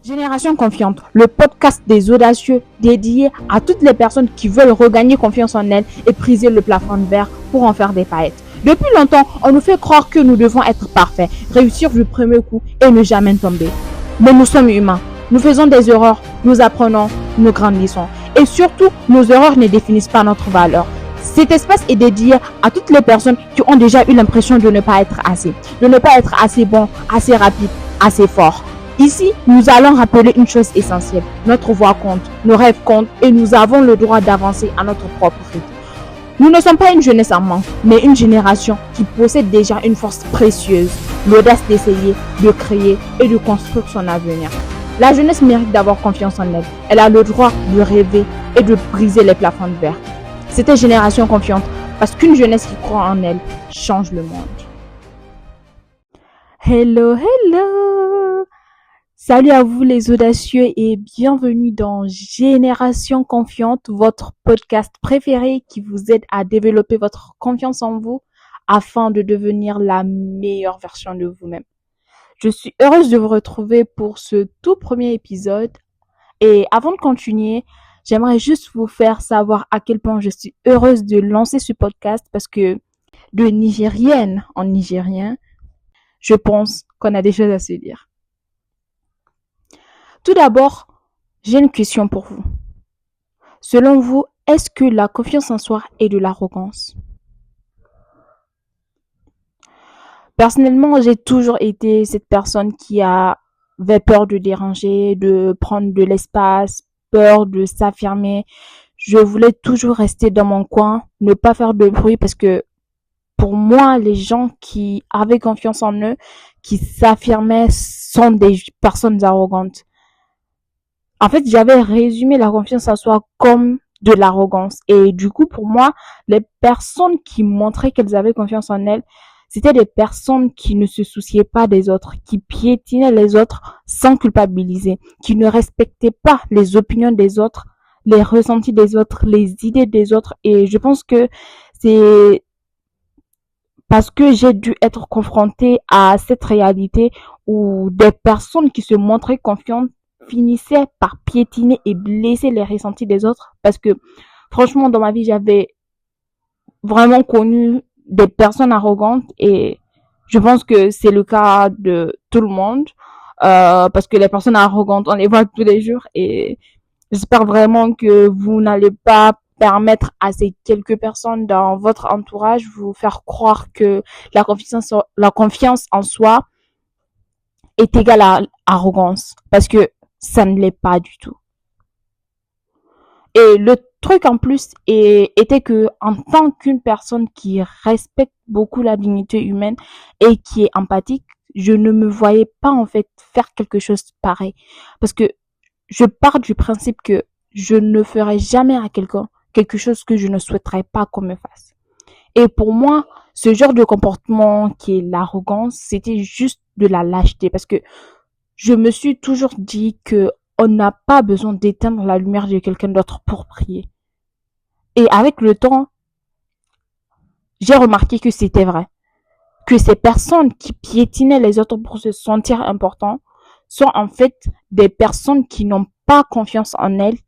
Génération Confiante, le podcast des audacieux dédié à toutes les personnes qui veulent regagner confiance en elles et briser le plafond de verre pour en faire des paillettes. Depuis longtemps, on nous fait croire que nous devons être parfaits, réussir du premier coup et ne jamais tomber. Mais nous sommes humains, nous faisons des erreurs, nous apprenons, nous grandissons. Et surtout, nos erreurs ne définissent pas notre valeur. Cet espace est dédié à toutes les personnes qui ont déjà eu l'impression de ne pas être assez, de ne pas être assez bon, assez rapide, assez fort. Ici, nous allons rappeler une chose essentielle. Notre voix compte, nos rêves comptent et nous avons le droit d'avancer à notre propre rythme. Nous ne sommes pas une jeunesse en manque, mais une génération qui possède déjà une force précieuse, l'audace d'essayer, de créer et de construire son avenir. La jeunesse mérite d'avoir confiance en elle. Elle a le droit de rêver et de briser les plafonds de verre. C'était Génération Confiante, parce qu'une jeunesse qui croit en elle change le monde. Hello! Salut à vous les audacieux et bienvenue dans Génération Confiante, votre podcast préféré qui vous aide à développer votre confiance en vous afin de devenir la meilleure version de vous-même. Je suis heureuse de vous retrouver pour ce tout premier épisode et avant de continuer, j'aimerais juste vous faire savoir à quel point je suis heureuse de lancer ce podcast parce que de Nigérienne en Nigérien, je pense qu'on a des choses à se dire. Tout d'abord, j'ai une question pour vous. Selon vous, est-ce que la confiance en soi est de l'arrogance? Personnellement, j'ai toujours été cette personne qui avait peur de déranger, de prendre de l'espace, peur de s'affirmer. Je voulais toujours rester dans mon coin, ne pas faire de bruit parce que pour moi, les gens qui avaient confiance en eux, qui s'affirmaient, sont des personnes arrogantes. En fait, j'avais résumé la confiance en soi comme de l'arrogance. Et du coup, pour moi, les personnes qui montraient qu'elles avaient confiance en elles, c'était des personnes qui ne se souciaient pas des autres, qui piétinaient les autres sans culpabiliser, qui ne respectaient pas les opinions des autres, les ressentis des autres, les idées des autres. Et je pense que c'est parce que j'ai dû être confrontée à cette réalité où des personnes qui se montraient confiantes finissaient par piétiner et blesser les ressentis des autres parce que franchement dans ma vie j'avais vraiment connu des personnes arrogantes et je pense que c'est le cas de tout le monde parce que les personnes arrogantes on les voit tous les jours et j'espère vraiment que vous n'allez pas permettre à ces quelques personnes dans votre entourage vous faire croire que la confiance en soi est égale à arrogance parce que ça ne l'est pas du tout. Et le truc en plus était que en tant qu'une personne qui respecte beaucoup la dignité humaine et qui est empathique, je ne me voyais pas en fait faire quelque chose de pareil. Parce que je pars du principe que je ne ferai jamais à quelqu'un quelque chose que je ne souhaiterais pas qu'on me fasse. Et pour moi, ce genre de comportement qui est l'arrogance, c'était juste de la lâcheté parce que je me suis toujours dit que on n'a pas besoin d'éteindre la lumière de quelqu'un d'autre pour prier. Et avec le temps, j'ai remarqué que c'était vrai. Que ces personnes qui piétinaient les autres pour se sentir importants sont en fait des personnes qui n'ont pas confiance en elles,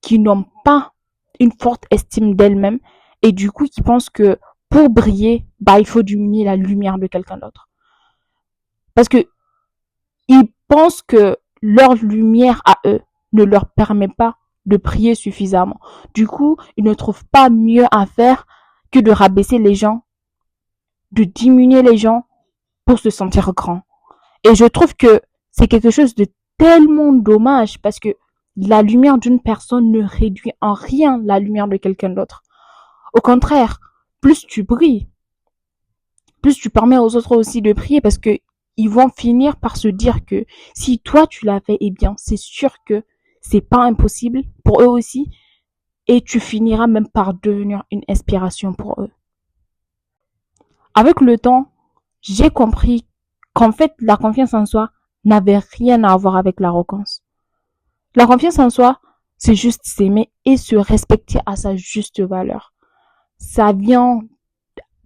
qui n'ont pas une forte estime d'elles-mêmes et du coup qui pensent que pour briller, il faut diminuer la lumière de quelqu'un d'autre. Parce que ils pensent que leur lumière à eux ne leur permet pas de prier suffisamment. Du coup, ils ne trouvent pas mieux à faire que de rabaisser les gens, de diminuer les gens pour se sentir grands. Et je trouve que c'est quelque chose de tellement dommage parce que la lumière d'une personne ne réduit en rien la lumière de quelqu'un d'autre. Au contraire, plus tu brilles, plus tu permets aux autres aussi de prier parce que ils vont finir par se dire que si toi tu l'as fait, eh bien, c'est sûr que c'est pas impossible pour eux aussi et tu finiras même par devenir une inspiration pour eux. Avec le temps, j'ai compris qu'en fait, la confiance en soi n'avait rien à voir avec l'arrogance. La confiance en soi, c'est juste s'aimer et se respecter à sa juste valeur. Ça vient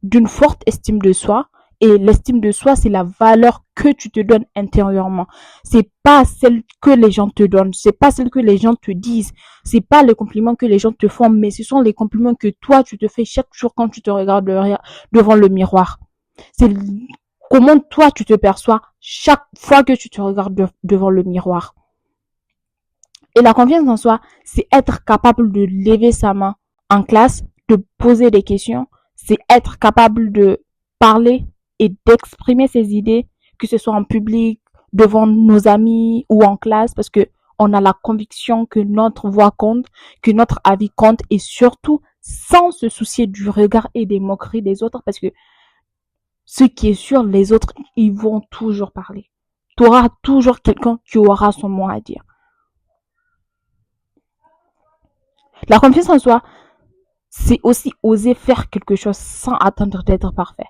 d'une forte estime de soi Et l'estime de soi, c'est la valeur que tu te donnes intérieurement. C'est pas celle que les gens te donnent. C'est pas celle que les gens te disent. C'est pas les compliments que les gens te font, mais ce sont les compliments que toi, tu te fais chaque jour quand tu te regardes devant le miroir. C'est comment toi, tu te perçois chaque fois que tu te regardes devant le miroir. Et la confiance en soi, c'est être capable de lever sa main en classe, de poser des questions. C'est être capable de parler et d'exprimer ses idées, que ce soit en public, devant nos amis ou en classe, parce que on a la conviction que notre voix compte, que notre avis compte, et surtout sans se soucier du regard et des moqueries des autres, parce que ce qui est sûr, les autres, ils vont toujours parler. Tu auras toujours quelqu'un qui aura son mot à dire. La confiance en soi, c'est aussi oser faire quelque chose sans attendre d'être parfait.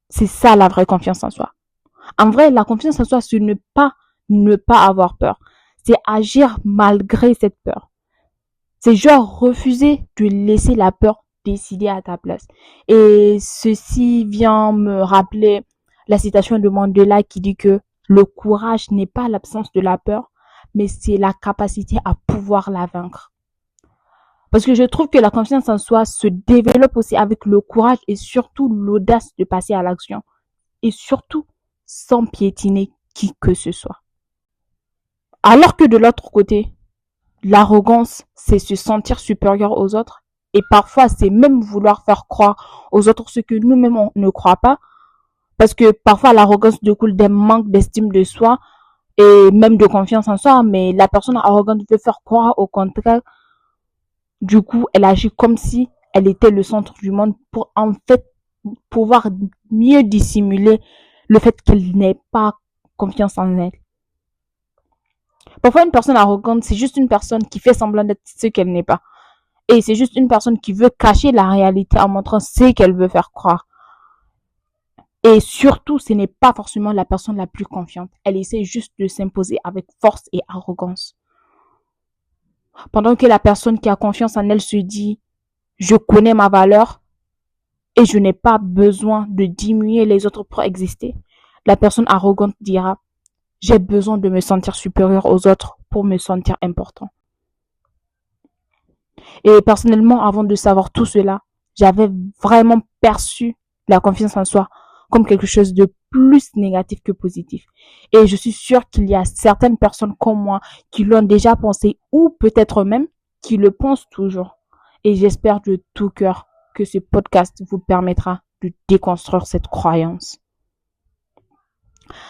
C'est ça la vraie confiance en soi. En vrai, la confiance en soi, c'est ne pas avoir peur. C'est agir malgré cette peur. C'est genre refuser de laisser la peur décider à ta place. Et ceci vient me rappeler la citation de Mandela qui dit que le courage n'est pas l'absence de la peur, mais c'est la capacité à pouvoir la vaincre. Parce que je trouve que la confiance en soi se développe aussi avec le courage et surtout l'audace de passer à l'action. Et surtout, sans piétiner qui que ce soit. Alors que de l'autre côté, l'arrogance, c'est se sentir supérieur aux autres. Et parfois, c'est même vouloir faire croire aux autres ce que nous-mêmes on ne croit pas. Parce que parfois, l'arrogance découle d'un manque d'estime de soi et même de confiance en soi. Mais la personne arrogante veut faire croire au contraire. Du coup, elle agit comme si elle était le centre du monde pour en fait pouvoir mieux dissimuler le fait qu'elle n'ait pas confiance en elle. Parfois, une personne arrogante, c'est juste une personne qui fait semblant d'être ce qu'elle n'est pas. Et c'est juste une personne qui veut cacher la réalité en montrant ce qu'elle veut faire croire. Et surtout, ce n'est pas forcément la personne la plus confiante. Elle essaie juste de s'imposer avec force et arrogance. Pendant que la personne qui a confiance en elle se dit, je connais ma valeur et je n'ai pas besoin de diminuer les autres pour exister. La personne arrogante dira, j'ai besoin de me sentir supérieur aux autres pour me sentir important. Et personnellement, avant de savoir tout cela, j'avais vraiment perçu la confiance en soi comme quelque chose de plus négatif que positif. Et je suis sûre qu'il y a certaines personnes comme moi qui l'ont déjà pensé ou peut-être même qui le pensent toujours. Et j'espère de tout cœur que ce podcast vous permettra de déconstruire cette croyance.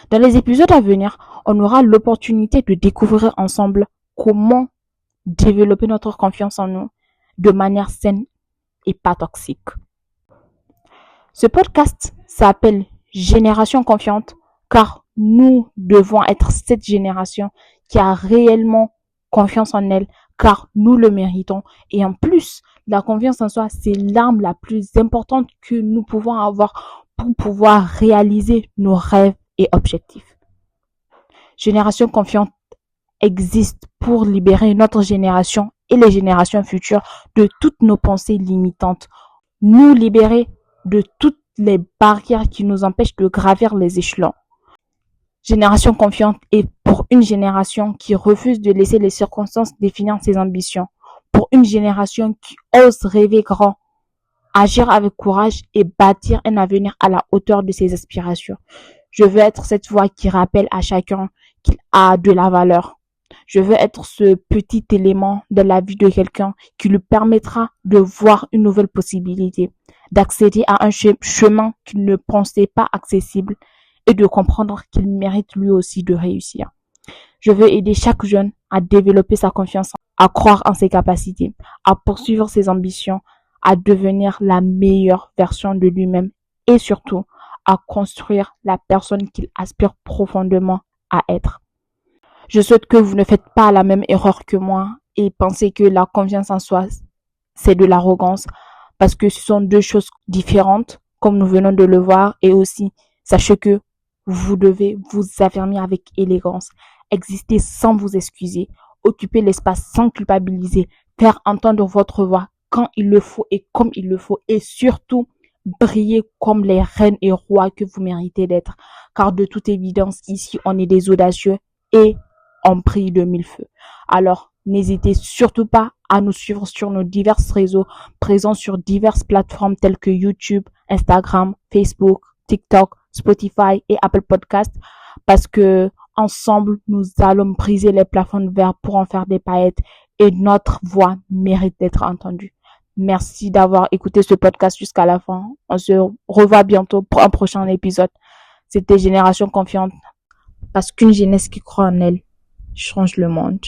Dans les épisodes à venir, on aura l'opportunité de découvrir ensemble comment développer notre confiance en nous de manière saine et pas toxique. Ce podcast s'appelle Génération confiante car nous devons être cette génération qui a réellement confiance en elle car nous le méritons. Et en plus, la confiance en soi, c'est l'arme la plus importante que nous pouvons avoir pour pouvoir réaliser nos rêves et objectifs. Génération confiante existe pour libérer notre génération et les générations futures de toutes nos pensées limitantes, nous libérer de toutes les barrières qui nous empêchent de gravir les échelons. Génération confiante est pour une génération qui refuse de laisser les circonstances définir ses ambitions, pour une génération qui ose rêver grand, agir avec courage et bâtir un avenir à la hauteur de ses aspirations. Je veux être cette voix qui rappelle à chacun qu'il a de la valeur. Je veux être ce petit élément de la vie de quelqu'un qui lui permettra de voir une nouvelle possibilité, d'accéder à un chemin qu'il ne pensait pas accessible et de comprendre qu'il mérite lui aussi de réussir. Je veux aider chaque jeune à développer sa confiance, à croire en ses capacités, à poursuivre ses ambitions, à devenir la meilleure version de lui-même et surtout à construire la personne qu'il aspire profondément à être. Je souhaite que vous ne faites pas la même erreur que moi et pensez que la confiance en soi, c'est de l'arrogance parce que ce sont deux choses différentes, comme nous venons de le voir. Et aussi, sachez que vous devez vous affirmer avec élégance, exister sans vous excuser, occuper l'espace sans culpabiliser, faire entendre votre voix quand il le faut et comme il le faut et surtout briller comme les reines et rois que vous méritez d'être. Car de toute évidence, ici, on est des audacieux et on brille de mille feux. Alors, n'hésitez surtout pas à nous suivre sur nos divers réseaux présents sur diverses plateformes telles que YouTube, Instagram, Facebook, TikTok, Spotify et Apple Podcast parce que ensemble, nous allons briser les plafonds de verre pour en faire des paillettes et notre voix mérite d'être entendue. Merci d'avoir écouté ce podcast jusqu'à la fin. On se revoit bientôt pour un prochain épisode. C'était Génération Confiante parce qu'une jeunesse qui croit en elle change le monde.